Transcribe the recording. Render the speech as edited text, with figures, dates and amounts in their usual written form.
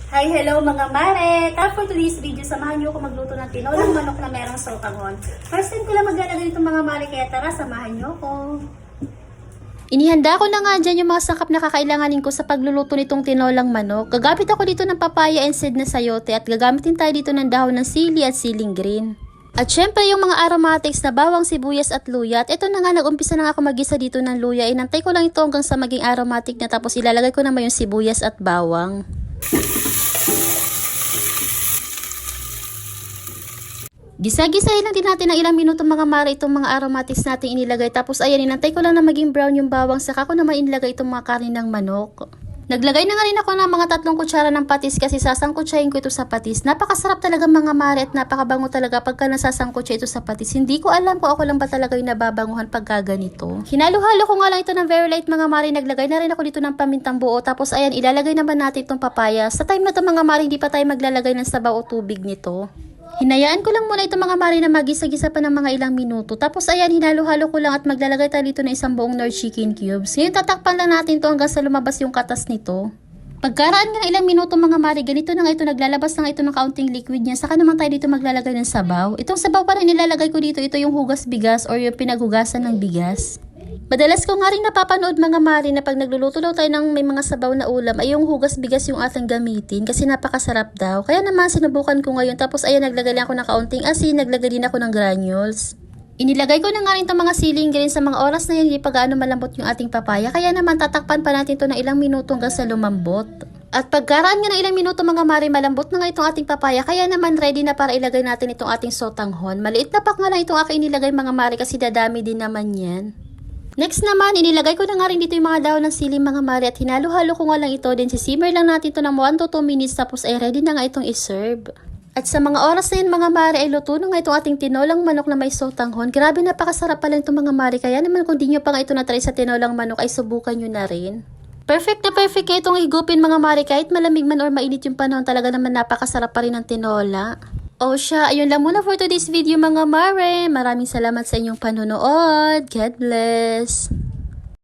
Hi, hello mga mare! For today's video, samahan niyo ako magluto ng tinolang manok na merong sotanghon. First time ko lang maglalagay itong mga mare, kaya tara, samahan niyo ako. Inihanda ko na nga dyan yung mga sangkap na kakailanganin ko sa pagluluto nitong tinolang manok. Gagamit ako dito ng papaya and seed na sayote at gagamitin tayo dito ng dahon ng sili at siling green. At syempre yung mga aromatics na bawang, sibuyas at luya. At ito na nga, nag-umpisa na nga ako magisa dito ng luya. Inantay ko lang ito hanggang sa maging aromatic na, tapos ilalagay ko naman yung sibuyas at bawang. Gisa-gisahin lang din natin ng ilang minuto mga mare itong mga aromatics natin inilagay. Tapos ayan, inantay ko lang na maging brown yung bawang, saka ko naman inilagay itong mga kanin ng manok. Naglagay na nga rin ako ng mga 3 kutsara ng patis kasi sasangkutsahin ko ito sa patis. Napakasarap talaga mga mare at napakabango talaga pagka nasasangkutsa ito sa patis. Hindi ko alam kung ako lang ba talaga yung nababanguhan pagka ganito. Hinalo-halo ko nga lang ito ng very light mga mare. Naglagay na rin ako dito ng pamintang buo. Tapos ayan, ilalagay naman natin itong papaya. Sa time na ito mga mare, hindi pa tayo maglalagay ng sabaw o tubig nito. Hinayaan ko lang muna itong mga mare na magisa-gisa pa ng mga ilang minuto. Tapos ayan, hinalo-halo ko lang at maglalagay tayo dito ng isang buong Knorr chicken cubes. Ngayon tatakpan lang natin ito hanggang sa lumabas yung katas nito. Pagkaraan nga ng ilang minuto mga mare, ganito na nga ito, naglalabas na nga ito ng kaunting liquid niya. Saka naman tayo dito maglalagay ng sabaw. Itong sabaw pa rin nilalagay ko dito, ito yung hugas bigas or yung pinaghugasan ng bigas. Madalas ko nga rin napapanood mga mare na pag nagluluto daw tayo ng may mga sabaw na ulam ay yung hugas bigas yung ating gamitin kasi napakasarap daw. Kaya naman sinubukan ko ngayon, tapos ayan, naglagay ako ng kaunting asin, naglagay din ako ng granules. Inilagay ko na nga rin itong mga siling green. Sa mga oras na yan, hindi pa gaano malambot yung ating papaya. Kaya naman tatakpan pa natin ito ng ilang minuto hanggang sa lumambot. At pagkaraan nga ng ilang minuto mga mare, malambot na nga itong ating papaya. Kaya naman ready na para ilagay natin itong ating sotanghon. Maliit na pak nga lang itong aking inilagay mga mare kasi dadami din naman yan. Next naman, inilagay ko na nga rin dito yung mga dahon ng sili mga mare at hinalo-halo ko nga lang ito. Then sisimmer lang natin ito ng 1 to 2 minutes, tapos ay ready na nga itong iserve. At sa mga oras na yun mga mare ay luto na nga itong ating tinolang manok na may sotanghon. Grabe, napakasarap pala itong mga mare. Kaya naman kung di nyo pa nga ito na-try sa tinolang manok ay subukan nyo na rin. Perfect na perfect nga itong higupin mga mare. Kahit malamig man or mainit yung panahon, talaga naman napakasarap pa rin ng tinola. O siya, ayun lang muna for today's video mga mare. Maraming salamat sa inyong panonood. God bless!